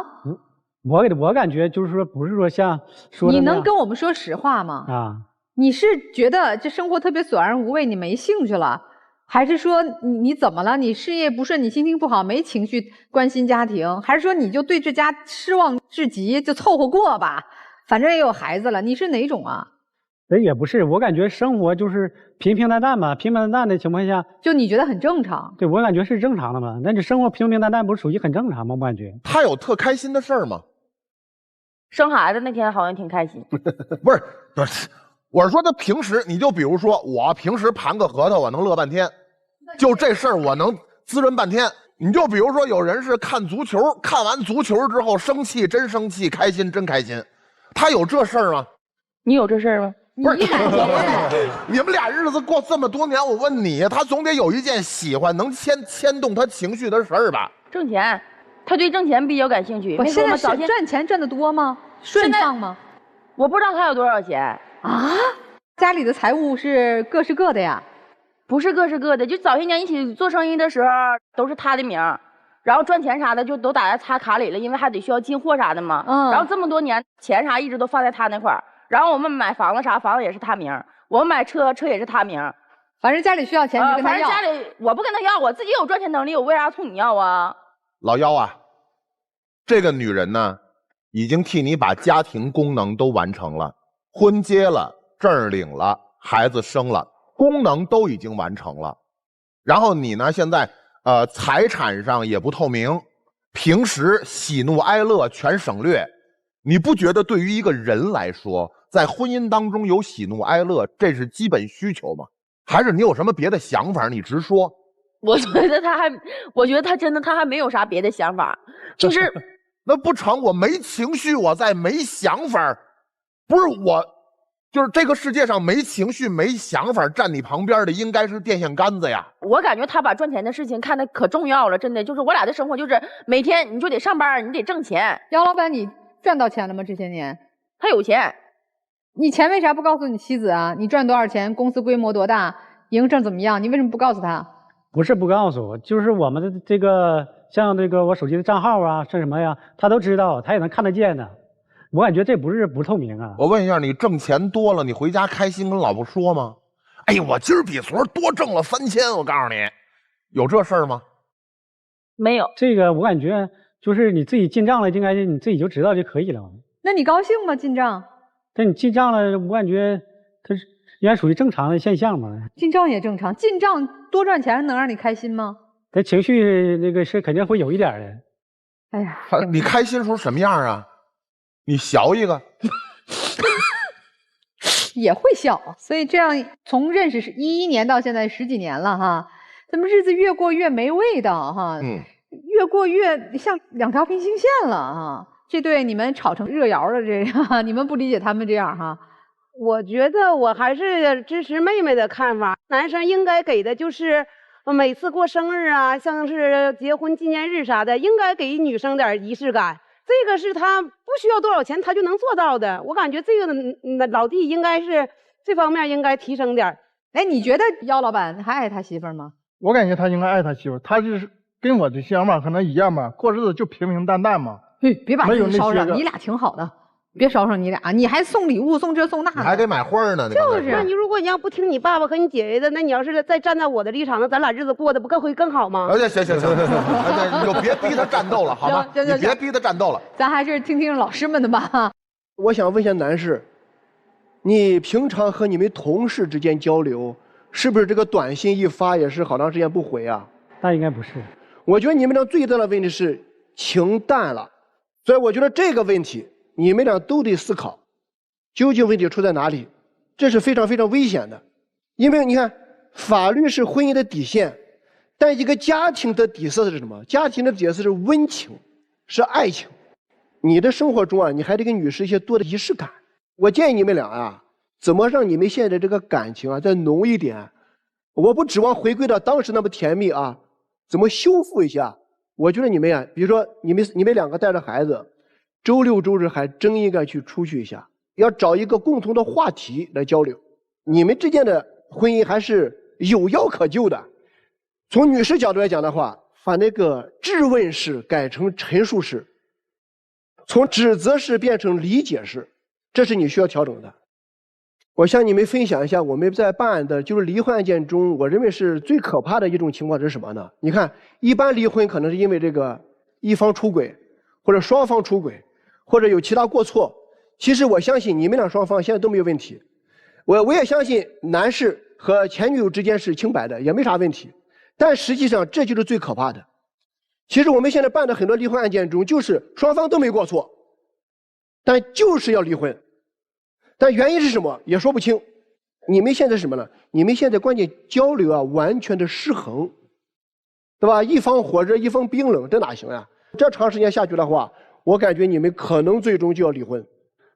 我感觉就是说，不是说像说的你能跟我们说实话吗？啊，你是觉得这生活特别索然无味，你没兴趣了，还是说你怎么了？你事业不顺，你心情不好，没情绪关心家庭，还是说你就对这家失望至极，就凑合过吧，反正也有孩子了？你是哪种啊？也不是，我感觉生活就是平平淡淡嘛，平平淡淡的情况下，就你觉得很正常？对，我感觉是正常的嘛。那这生活平平淡淡不是属于很正常吗？我感觉他有特开心的事儿吗？生孩子那天好像挺开心。不是，我是说他平时，你就比如说我平时盘个核桃，我能乐半天，就这事儿我能滋润半天。你就比如说有人是看足球，看完足球之后生气真生气，开心真开心，他有这事儿吗？你有这事儿吗？不是，你们俩日子过这么多年，我问你，他总得有一件喜欢能牵动他情绪的事儿吧？挣钱，他对挣钱比较感兴趣。我现在是赚钱赚得多吗？顺畅吗？我不知道他有多少钱啊。家里的财务是各是各的呀？不是各是各的，就早些年一起做生意的时候都是他的名，然后赚钱啥的就都打在他卡里了，因为还得需要进货啥的嘛。然后这么多年钱啥一直都放在他那块儿。然后我们买房子啥，房子也是他名；我们买车，车也是他名。反正家里需要钱就跟他要。反正家里我不跟他要，我自己有赚钱能力，我为啥冲你要啊？老幺啊，这个女人呢，已经替你把家庭功能都完成了，婚结了，证领了，孩子生了，功能都已经完成了。然后你呢，现在财产上也不透明，平时喜怒哀乐全省略。你不觉得对于一个人来说，在婚姻当中有喜怒哀乐，这是基本需求吗？还是你有什么别的想法？你直说。我觉得他真的他还没有啥别的想法，就是那不成，我没情绪，我在没想法，不是我，就是这个世界上没情绪、没想法，站你旁边的应该是电线杆子呀。我感觉他把赚钱的事情看得可重要了，真的，就是我俩的生活就是每天你就得上班，你得挣钱。姚老板，你赚到钱了吗？这些年他有钱，你钱为啥不告诉你妻子啊？你赚多少钱？公司规模多大？营生怎么样？你为什么不告诉他？不是不告诉，就是我们的这个像这个我手机的账号啊，是什么呀？他都知道，他也能看得见的。我感觉这不是不透明啊。我问一下，你挣钱多了，你回家开心跟老婆说吗？哎呀，我今儿比昨儿多挣了3000，我告诉你，有这事儿吗？没有。这个我感觉。就是你自己进账了，应该你自己就知道就可以了。那你高兴吗？进账？但你进账了，我感觉它是应该属于正常的现象嘛。进账也正常，进账多赚钱能让你开心吗？他情绪那个是肯定会有一点的。哎呀，你开心时候什么样啊？你学一个，也会笑。所以这样从认识11年到现在10几年了哈，咱们日子越过越没味道哈。越过越像2条平行线了啊！这对你们炒成热窑的这样，你们不理解他们这样哈。我觉得我还是支持妹妹的看法，男生应该给的就是每次过生日啊，像是结婚纪念日啥的，应该给女生点仪式感。这个是他不需要多少钱他就能做到的。我感觉这个老弟应该是这方面应该提升点。哎，你觉得姚老板还爱他媳妇儿吗？我感觉他应该爱他媳妇儿，他就是跟我的想法可能一样吧，过日子就平平淡淡嘛。别把自己烧上，你俩挺好的。别少你俩，你还送礼物送这送那的，你还得买花呢。就是那如果你要不听你爸爸和你姐姐的，那你要是再站在我的立场，那咱俩日子过得不会更好吗？行，你就别逼他战斗了，好吗？你别逼他战斗了。咱还是听听老师们的吧。我想问一下男士，你平常和你们同事之间交流，是不是这个短信一发也是好长时间不回啊？那应该不是。我觉得你们俩最大的问题是情淡了，所以我觉得这个问题你们俩都得思考，究竟问题出在哪里？这是非常非常危险的，因为你看，法律是婚姻的底线，但一个家庭的底色是什么？家庭的底色是温情，是爱情。你的生活中啊，你还得给女士一些多的仪式感。我建议你们俩啊，怎么让你们现在这个感情啊再浓一点？我不指望回归到当时那么甜蜜啊，怎么修复一下？我觉得你们呀，比如说你们两个带着孩子，周六周日还真应该去出去一下，要找一个共同的话题来交流。你们之间的婚姻还是有药可救的。从女士角度来讲的话，把那个质问式改成陈述式，从指责式变成理解式，这是你需要调整的。我向你们分享一下我们在办案的就是离婚案件中，我认为是最可怕的一种情况是什么呢？你看，一般离婚可能是因为这个一方出轨，或者双方出轨，或者有其他过错。其实我相信你们俩双方现在都没有问题，我也相信男士和前女友之间是清白的，也没啥问题。但实际上这就是最可怕的。其实我们现在办的很多离婚案件中，就是双方都没过错，但就是要离婚。但原因是什么也说不清。你们现在是什么呢？你们现在关键交流啊，完全的失衡，对吧？一方火热，一方冰冷，这哪行呀？这长时间下去的话，我感觉你们可能最终就要离婚。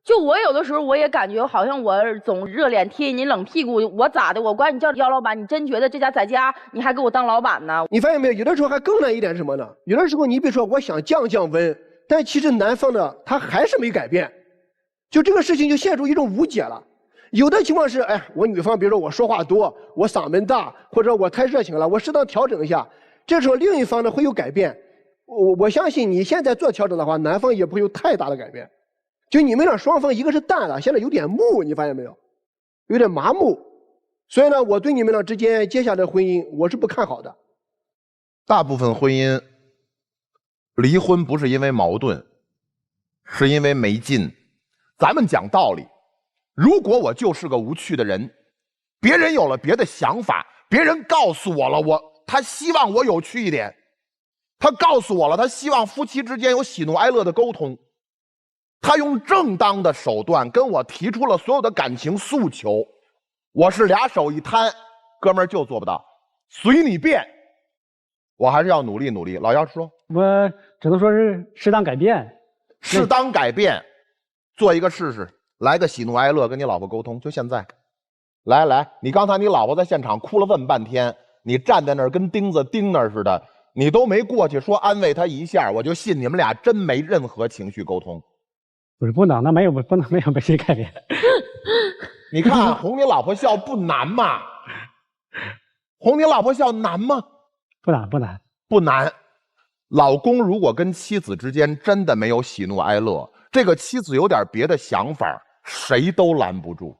就我有的时候我也感觉好像我总热脸贴你冷屁股，我咋的？我管你叫姚老板，你真觉得这家在家你还给我当老板呢？你发现没有？有的时候还更难一点是什么呢？有的时候你比如说我想降温，但其实男方呢他还是没改变，就这个事情就陷入一种无解了。有的情况是，哎，我女方比如说我说话多，我嗓门大，或者我太热情了，我适当调整一下，这时候另一方呢会有改变。我相信你现在做调整的话，男方也不会有太大的改变。就你们俩双方一个是淡了，现在有点木，你发现没有？有点麻木。所以呢，我对你们俩之间接下来的婚姻我是不看好的。大部分婚姻离婚不是因为矛盾，是因为没劲。咱们讲道理，如果我就是个无趣的人，别人有了别的想法，别人告诉我了，他希望我有趣一点，他告诉我了，他希望夫妻之间有喜怒哀乐的沟通，他用正当的手段跟我提出了所有的感情诉求，我是俩手一摊，哥们儿就做不到，随你便。我还是要努力努力。老姚说，我只能说是适当改变，适当改变，做一个试试，来个喜怒哀乐跟你老婆沟通，就现在。来，你刚才你老婆在现场哭了问半天，你站在那儿跟钉子钉那儿似的，你都没过去说安慰她一下，我就信你们俩真没任何情绪沟通。不能，那没有不能没有被谁改变。你看哄你老婆笑不难嘛？哄你老婆笑难吗？不难。老公如果跟妻子之间真的没有喜怒哀乐，这个妻子有点别的想法，谁都拦不住。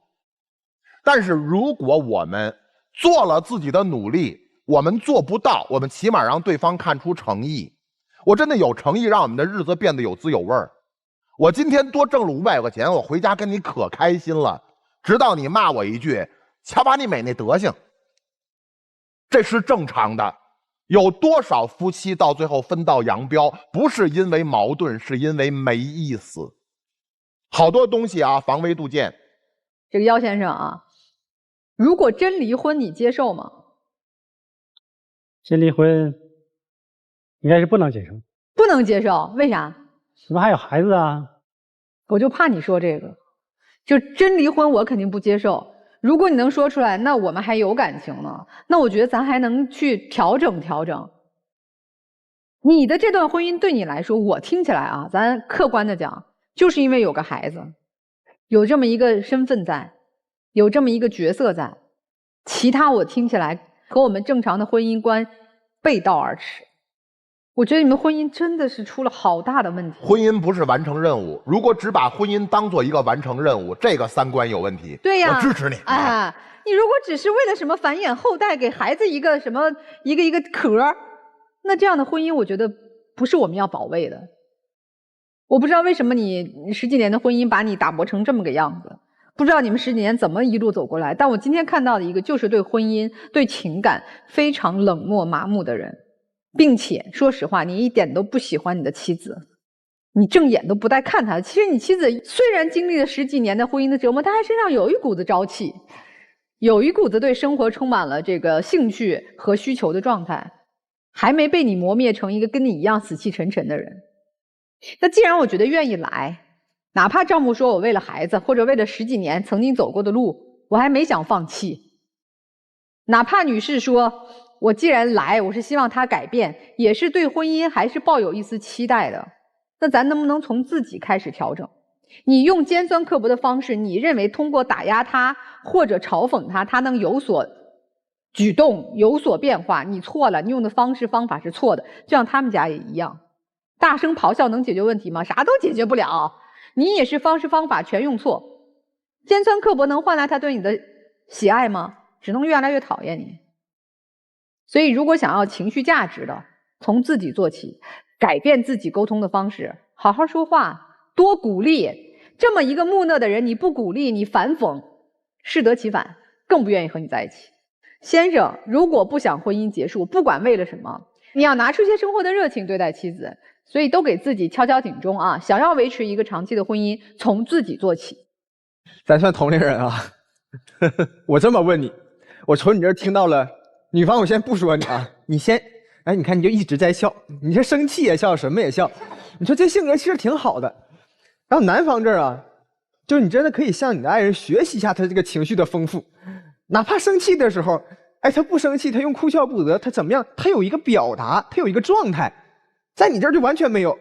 但是如果我们做了自己的努力，我们做不到，我们起码让对方看出诚意。我真的有诚意，让我们的日子变得有滋有味儿。我今天多挣了500块钱，我回家跟你可开心了，直到你骂我一句，瞧把你美那德行。这是正常的。有多少夫妻到最后分道扬镳，不是因为矛盾，是因为没意思。好多东西啊，防微杜渐。这个姚先生啊，如果真离婚，你接受吗？真离婚应该是不能接受。不能接受，为啥？是不是还有孩子啊？我就怕你说这个，就真离婚我肯定不接受。如果你能说出来，那我们还有感情呢，那我觉得咱还能去调整调整。你的这段婚姻对你来说，我听起来啊，咱客观的讲，就是因为有个孩子，有这么一个身份在，有这么一个角色在，其他我听起来和我们正常的婚姻观背道而驰。我觉得你们婚姻真的是出了好大的问题。婚姻不是完成任务，如果只把婚姻当做一个完成任务，这个三观有问题。对呀，我支持你。哎，你如果只是为了什么繁衍后代，给孩子一个什么一个壳，那这样的婚姻，我觉得不是我们要保卫的。我不知道为什么你10几年的婚姻把你打磨成这么个样子，不知道你们10几年怎么一路走过来。但我今天看到的一个，就是对婚姻、对情感非常冷漠麻木的人。并且说实话，你一点都不喜欢你的妻子，你正眼都不带看她。其实你妻子虽然经历了10几年的婚姻的折磨，她还身上有一股子朝气，有一股子对生活充满了这个兴趣和需求的状态，还没被你磨灭成一个跟你一样死气沉沉的人。那既然我觉得愿意来，哪怕丈夫说我为了孩子，或者为了10几年曾经走过的路，我还没想放弃，哪怕女士说我既然来，我是希望他改变，也是对婚姻还是抱有一丝期待的。那咱能不能从自己开始调整？你用尖酸刻薄的方式，你认为通过打压他或者嘲讽他，他能有所举动、有所变化？你错了，你用的方式方法是错的。就像他们家也一样，大声咆哮能解决问题吗？啥都解决不了。你也是方式方法全用错，尖酸刻薄能换来他对你的喜爱吗？只能越来越讨厌你。所以如果想要情绪价值的，从自己做起，改变自己沟通的方式，好好说话，多鼓励。这么一个木讷的人，你不鼓励，你反讽，适得其反，更不愿意和你在一起。先生，如果不想婚姻结束，不管为了什么，你要拿出些生活的热情对待妻子。所以都给自己敲敲警钟啊！想要维持一个长期的婚姻，从自己做起。咱算同龄人啊。我这么问你，我从你这儿听到了，女方我先不说你啊，你先，哎，你看你就一直在笑，你这生气也笑，什么也笑，你说这性格其实挺好的。然后男方这儿啊，就是你真的可以向你的爱人学习一下他这个情绪的丰富，哪怕生气的时候，哎，他不生气，他用哭笑不得，他怎么样？他有一个表达，他有一个状态，在你这儿就完全没有，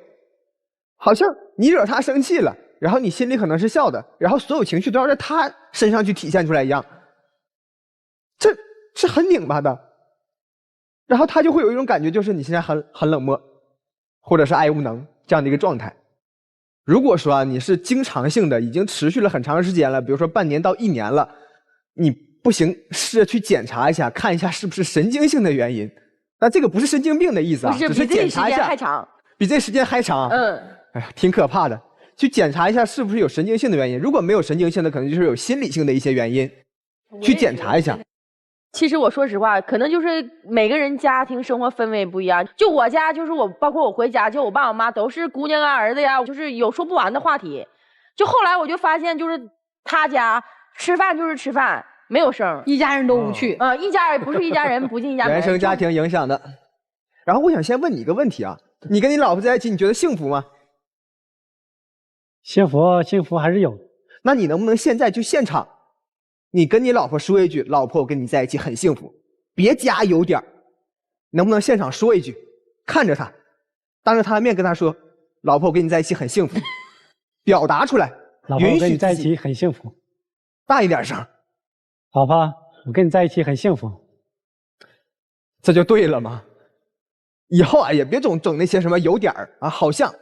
好像你惹他生气了，然后你心里可能是笑的，然后所有情绪都要在他身上去体现出来一样，这是很拧巴的。然后他就会有一种感觉，就是你现在很冷漠，或者是爱无能这样的一个状态。如果说啊，你是经常性的，已经持续了很长时间了，比如说半年到1年了，你不行，试着去检查一下，看一下是不是神经性的原因。那这个不是神经病的意思啊，只是检查一下。比这时间还长。哎呀，挺可怕的。去检查一下是不是有神经性的原因，如果没有神经性的，可能就是有心理性的一些原因，去检查一下。其实我说实话，可能就是每个人家庭生活氛围不一样。就我家，就是包括我回家，就我爸我妈都是姑娘啊儿子呀，就是有说不完的话题。就后来我就发现，就是他家吃饭就是吃饭，没有声，一家人都无趣。一家人不是一家人不进一家门。原生家庭影响的。然后我想先问你一个问题啊，你跟你老婆在一起，你觉得幸福吗？幸福还是有。那你能不能现在就现场，你跟你老婆说一句，老婆我跟你在一起很幸福，别加有点，能不能现场说一句，看着她，当着她的面跟她说，老婆我跟你在一起很幸福，表达出来，老婆我跟你在一起很幸福，大一点声，老婆我跟你在一起很幸福，这就对了吗？以后啊也别总整那些什么有点啊，好像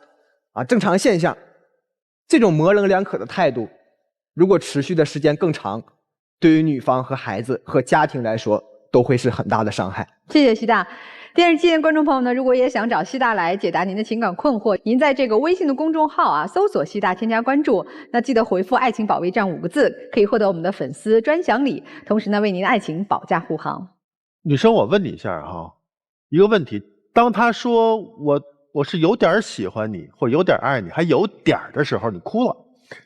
啊正常现象，这种模棱两可的态度，如果持续的时间更长，对于女方和孩子和家庭来说都会是很大的伤害。谢谢西大。电视机前观众朋友呢，如果也想找西大来解答您的情感困惑，您在这个微信的公众号啊搜索西大，添加关注，那记得回复爱情保卫战5个字，可以获得我们的粉丝专享礼，同时呢为您的爱情保驾护航。女生，我问你一下哈，一个问题，当他说我是有点喜欢你或有点爱你，还有点的时候，你哭了，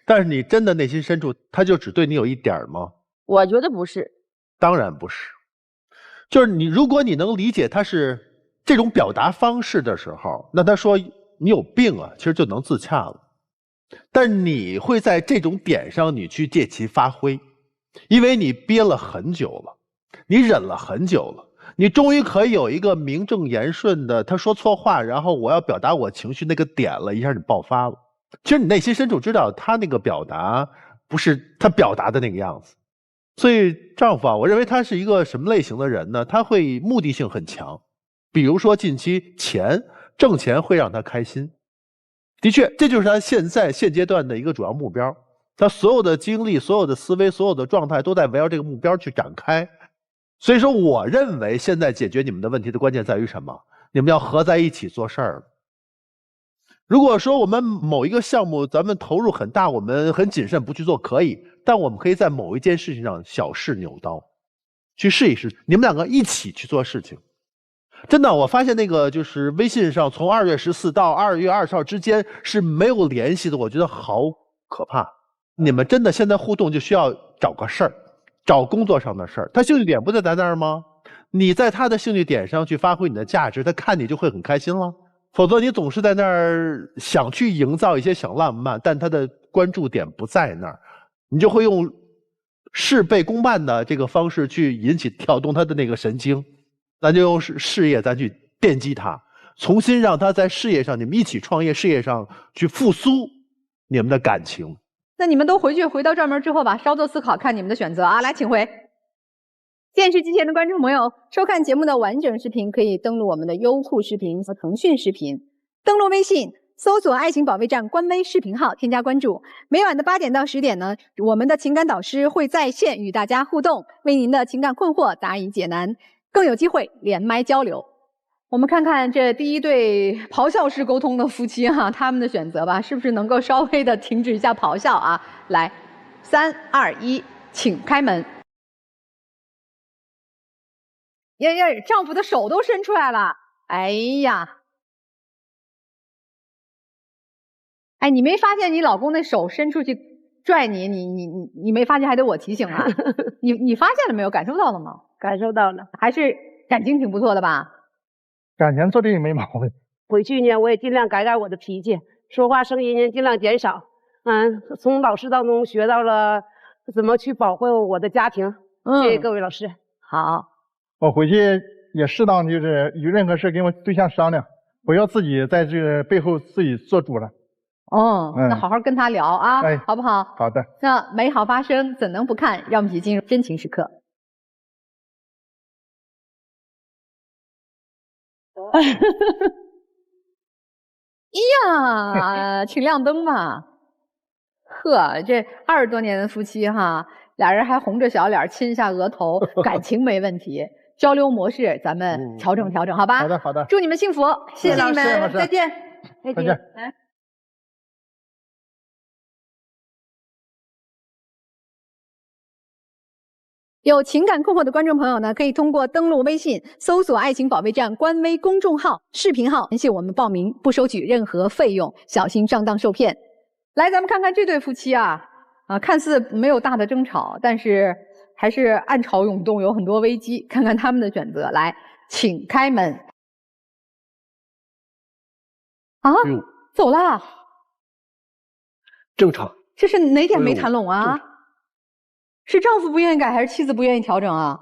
但是你真的内心深处他就只对你有一点吗？我觉得不是。当然不是，就是你如果你能理解他是这种表达方式的时候，那他说你有病啊，其实就能自洽了。但你会在这种点上你去借其发挥，因为你憋了很久了，你忍了很久了，你终于可以有一个名正言顺的他说错话，然后我要表达我情绪那个点了，一下你爆发了。其实你内心深处知道他那个表达不是他表达的那个样子。所以丈夫啊，我认为他是一个什么类型的人呢？他会目的性很强，比如说近期钱挣钱会让他开心。的确，这就是他现阶段的一个主要目标。他所有的精力、所有的思维、所有的状态都在围绕这个目标去展开。所以说，我认为现在解决你们的问题的关键在于什么？你们要合在一起做事儿。如果说我们某一个项目咱们投入很大，我们很谨慎不去做可以，但我们可以在某一件事情上小试牛刀，去试一试。你们两个一起去做事情。真的，我发现那个就是微信上从2月14到2月20号之间是没有联系的，我觉得好可怕。你们真的现在互动就需要找个事儿，找工作上的事儿。他兴趣点不在咱那儿吗？你在他的兴趣点上去发挥你的价值，他看你就会很开心了。否则你总是在那儿想去营造一些小浪漫，但他的关注点不在那儿，你就会用事倍功半的这个方式去挑动他的那个神经。咱就用事业咱去奠基他，重新让他在事业上，你们一起创业，事业上去复苏你们的感情。那你们都回到正门之后吧，稍作思考，看你们的选择啊。来，请回。电视机前的观众朋友，收看节目的完整视频可以登录我们的优酷视频和腾讯视频，登录微信搜索爱情保卫战官微视频号，添加关注。每晚的8点到10点呢，我们的情感导师会在线与大家互动，为您的情感困惑答疑解难，更有机会连麦交流。我们看看这第一对咆哮式沟通的夫妻哈，他们的选择吧，是不是能够稍微的停止一下咆哮啊？来，3、2、1，请开门。呀，丈夫的手都伸出来了，哎呀，哎，你没发现你老公那手伸出去拽你，你没发现还得我提醒啊？你发现了没有？感受到了吗？感受到了，还是感情挺不错的吧？感情做的也没毛病。回去呢，我也尽量改我的脾气，说话声音呢尽量减少。从老师当中学到了怎么去保护我的家庭。谢谢各位老师。好，我回去也适当就是有任何事跟我对象商量，不要自己在这个背后自己做主了。那好好跟他聊啊，好不好？好的。那美好发生怎能不看？让我们一起进入真情时刻。呀，请亮灯吧。呵，这20多年的夫妻哈，俩人还红着小脸亲一下额头，感情没问题。交流模式咱们调整调整，好吧？好的，好的。祝你们幸福，谢谢你们，再见，再见。来。有情感困惑的观众朋友呢，可以通过登录微信搜索爱情保卫战官微公众号视频号联系我们报名，不收取任何费用，小心上当受骗。来，咱们看看这对夫妻啊，看似没有大的争吵，但是还是暗潮涌动，有很多危机。看看他们的选择，来，请开门。啊，走了，正常。这是哪点没谈拢啊？是丈夫不愿意改，还是妻子不愿意调整啊？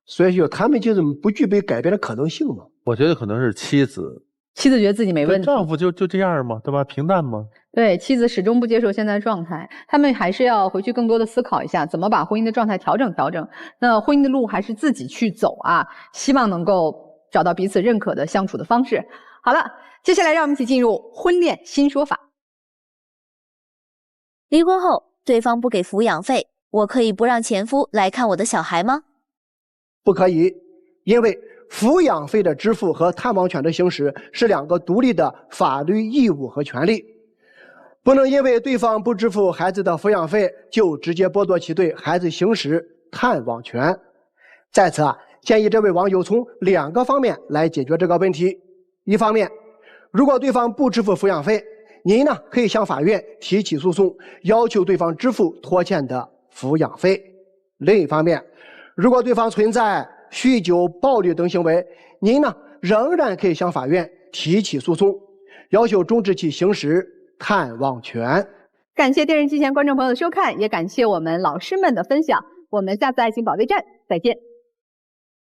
所以说他们就是不具备改变的可能性嘛。我觉得可能是妻子觉得自己没问题，丈夫就这样嘛，对吧？平淡嘛。对，妻子始终不接受现在状态，他们还是要回去更多的思考一下，怎么把婚姻的状态调整调整。那婚姻的路还是自己去走啊，希望能够找到彼此认可的相处的方式。好了，接下来让我们一起进入婚恋新说法。离婚后，对方不给抚养费，我可以不让前夫来看我的小孩吗？不可以，因为抚养费的支付和探望权的行使是2个独立的法律义务和权利，不能因为对方不支付孩子的抚养费，就直接剥夺其对孩子行使探望权。在此建议这位网友从2个方面来解决这个问题。一方面，如果对方不支付抚养费，您呢可以向法院提起诉讼，要求对方支付拖欠的抚养费。另一方面，如果对方存在酗酒、暴力等行为，您呢仍然可以向法院提起诉讼，要求终止其行使探望权。感谢电视机前观众朋友的收看，也感谢我们老师们的分享。我们下次爱情保卫战再见。